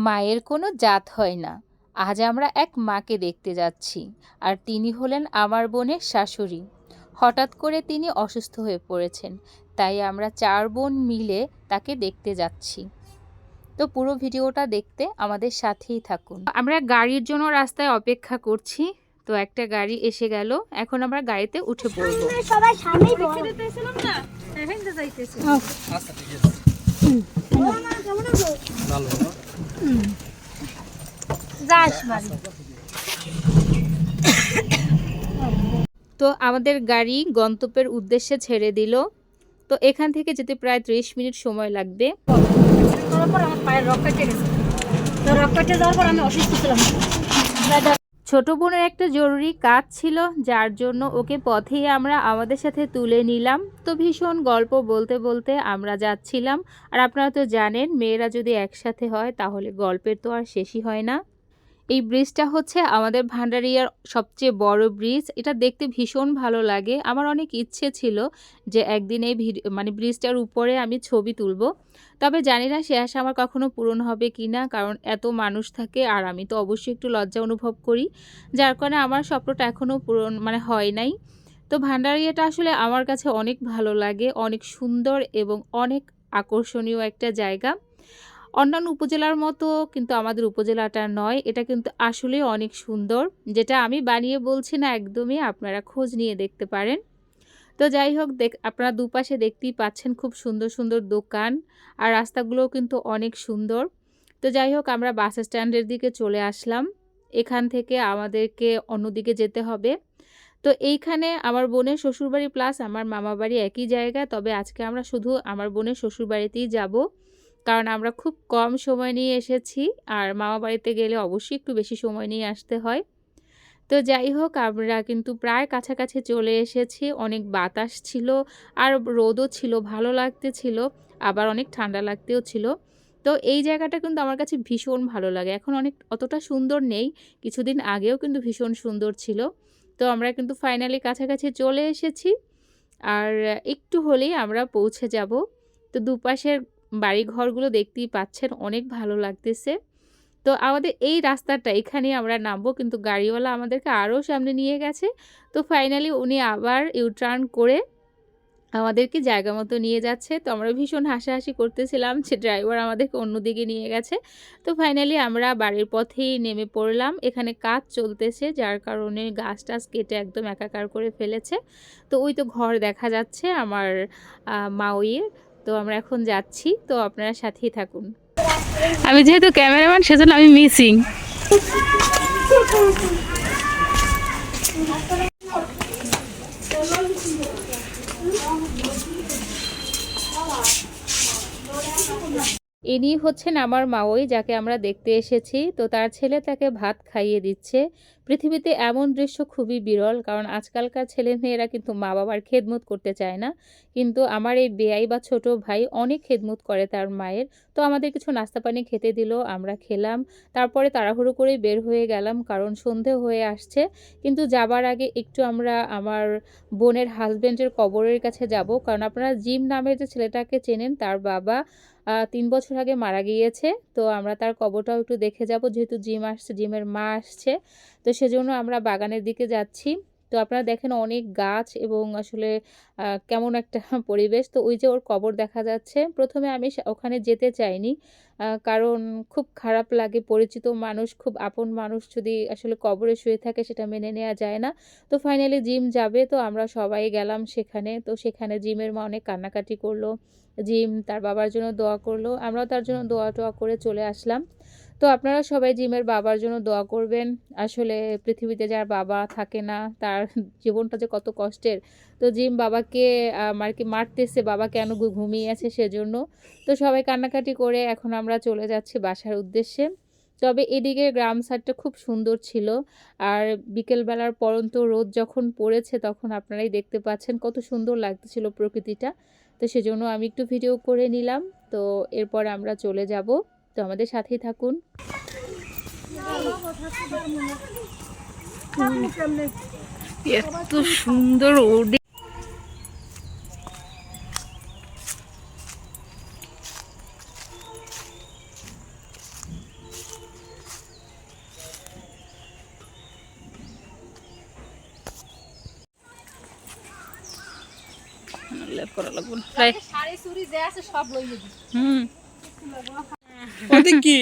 মায়ের কোনো জাত হয় না। আজ আমরা এক মাকে দেখতে যাচ্ছি, আর তিনি হলেন আমার বোনের শাশুড়ি। হঠাৎ করে তিনি অসুস্থ হয়ে পড়েছেন, তাই আমরা 4 বোন মিলে তাকে দেখতে যাচ্ছি। তো পুরো ভিডিওটা দেখতে আমাদের সাথেই থাকুন। আমরা গাড়ির জন্য রাস্তায় অপেক্ষা করছি, তো একটা গাড়ি এসে গেল, এখন আমরা গাড়িতে উঠে পড়বো। সবাই সামনেই তো আমাদের গাড়ি গন্তব্যের উদ্দেশ্যে ছেড়ে দিল। তো এখান থেকে যেতে প্রায় 30 মিনিট সময় লাগবে। ছোট বোনের একটা জরুরি কাজ ছিল, যার জন্য ওকে পথেই আমরা আমাদের সাথে তুলে নিলাম। তো ভীষণ গল্প বলতে বলতে আমরা যাচ্ছিলাম। আর আপনারা তো জানেন, মেয়েরা যদি একসাথে হয় তাহলে গল্পের তো আর শেষই হয় না। এই ব্রিজটা হচ্ছে আমাদের ভান্ডারিয়ার সবচেয়ে বড় ব্রিজ। এটা দেখতে ভীষণ ভালো লাগে। আমার অনেক ইচ্ছে ছিল যে একদিন এই ব্রিজটার উপরে আমি ছবি তুলব, তবে জানি না সে আশা আমার কখনো পূরণ হবে কি না, কারণ এত মানুষ থাকে আর আমি তো অবশ্যই একটু লজ্জা অনুভব করি, যার কারণে আমার স্বপ্নটা এখনও পূরণ হয় নাই। তো ভান্ডারিয়াটা আসলে আমার কাছে অনেক ভালো লাগে, অনেক সুন্দর এবং অনেক আকর্ষণীয় একটা জায়গা। অন্যান্য উপজেলার মতো কিন্তু আমাদের উপজেলাটা নয়, এটা কিন্তু আসলেই অনেক সুন্দর। যেটা আমি বানিয়ে বলছি না, একদমই, আপনারা খোঁজ নিয়ে দেখতে পারেন। তো যাই হোক, আপনারা দুপাশে দেখতেই পাচ্ছেন খুব সুন্দর সুন্দর দোকান, আর রাস্তাগুলোও কিন্তু অনেক সুন্দর। তো যাই হোক, আমরা বাস স্ট্যান্ডের দিকে চলে আসলাম। এখান থেকে আমাদেরকে অন্যদিকে যেতে হবে। তো এইখানে আমার বোনের শ্বশুরবাড়ি প্লাস আমার মামা বাড়ি একই জায়গা, তবে আজকে আমরা শুধু আমার বোনের শ্বশুরবাড়িতেই যাব, কারণ আমরা খুব কম সময় নিয়ে এসেছি, আর মামা বাড়িতে গেলে অবশ্যই একটু বেশি সময় নিয়ে আসতে হয়। তো যাই হোক, আমরা কিন্তু প্রায় কাছাকাছি চলে এসেছি। অনেক বাতাস ছিল আর রোদও ছিল, ভালো লাগতেছিল, আবার অনেক ঠান্ডা লাগতেও ছিল। তো এই জায়গাটা কিন্তু আমার কাছে ভীষণ ভালো লাগে। এখন অতটা সুন্দর নেই, কিছুদিন আগেও কিন্তু ভীষণ সুন্দর ছিল। তো আমরা কিন্তু ফাইনালি কাছাকাছি চলে এসেছি, আর একটু হলেই আমরা পৌঁছে যাব। তো দুপাশের বাড়িঘরগুলো দেখতেই পাচ্ছেন, অনেক ভালো লাগতেছে। তো আমাদের এই রাস্তাটা, এখানেই আমরা নামবো, কিন্তু গাড়িওয়ালা আমাদেরকে আরও সামনে নিয়ে গেছে। তো ফাইনালি উনি আবার ইউটার্ন করে আমাদেরকে জায়গা মতো নিয়ে যাচ্ছে। তো আমরা ভীষণ হাসাহাসি করতেছিলাম যে ড্রাইভার আমাদেরকে অন্যদিকে নিয়ে গেছে। তো ফাইনালি আমরা বাড়ির পথেই নেমে পড়লাম। এখানে কাজ চলতেছে, যার কারণে গাছ টাছ কেটে একদম একাকার করে ফেলেছে। তো ওই তো ঘর দেখা যাচ্ছে আমার মাউইয়ের। তো আমরা এখন যাচ্ছি, তো আপনারা সাথেই থাকুন। আমি যেহেতু ক্যামেরাম্যান, সেজন্য আমি মিসিং। ইনি হচ্ছেন আমার মাওই, যাকে আমরা দেখতে এসেছি। তো তার ছেলে তাকে ভাত খাইয়ে দিচ্ছে। পৃথিবীতে এমন দৃশ্য খুবই বিরল, কারণ আজকালকার ছেলে মেয়েরা কিন্তু মা বাবার খেদমত করতে চায় না। কিন্তু আমার এই বেয়াই বা ছোট ভাই অনেক খেদমত করে তার মায়ের। তো আমাদের কিছু নাস্তা পানি খেতে দিল, আমরা খেলাম। তারপরে তাড়াহুড়ো করে বের হয়ে গেলাম, কারণ সন্ধে হয়ে আসছে। কিন্তু যাবার আগে একটু আমরা আমার বোনের হাজব্যান্ডের কবরের কাছে যাব, কারণ আপনারা জিম নামের যে ছেলেটাকে চেনেন, তার বাবা 3 বছর আগে মারা গিয়েছে। তো আমরা তার কবরটাও একটু দেখে যাব, যেহেতু জিম আসছে, জিমের মা আসছে। তো সেজন্য আমরা বাগানের দিকে যাচ্ছি। তো আপনারা দেখেন অনেক গাছ এবং আসলে কেমন একটা পরিবেশ। তো ওই যে ওর কবর দেখা যাচ্ছে। প্রথমে আমি ওখানে যেতে চাইনি, কারণ খুব খারাপ লাগে, পরিচিত মানুষ, খুব আপন মানুষ যদি আসলে কবরে শুয়ে থাকে, সেটা মেনে নেওয়া যায় না। তো ফাইনালি জিম যাবে, তো আমরা সবাই গেলাম সেখানে। তো সেখানে জিমের মা অনেক কান্নাকাটি করলো, জিম তার বাবার জন্য দোয়া করলো, আমরাও তার জন্য দোয়া টোয়া করে চলে আসলাম। তো আপনারা সবাই জিমের বাবার জন্য দোয়া করবেন। আসলে পৃথিবীতে যার বাবা থাকে না, তার জীবনটা যে কত কষ্টের। তো জিম বাবাকে আর কি মারতেছে, বাবা কেন ঘুমিয়ে আছে সেজন্য। তো সবাই কান্নাকাটি করে এখন আমরা চলে যাচ্ছি বাসার উদ্দেশ্যে। তবে এদিকে গ্রাম সাইডটা খুব সুন্দর ছিল, আর বিকেলবেলার পরন্ত রোদ যখন পড়েছে, তখন আপনারাই দেখতে পাচ্ছেন কত সুন্দর লাগতেছিল প্রকৃতিটা। তো সেজন্য আমি একটু ভিডিও করে নিলাম। তো এরপর আমরা চলে যাব, তো আমাদের সাথেই থাকুন। এত সুন্দর ওডি। লেপ করা লাগবে না প্রায় শাড়ি চুড়ি যে আছে সব লইয়ে দি হুম ওদিক কি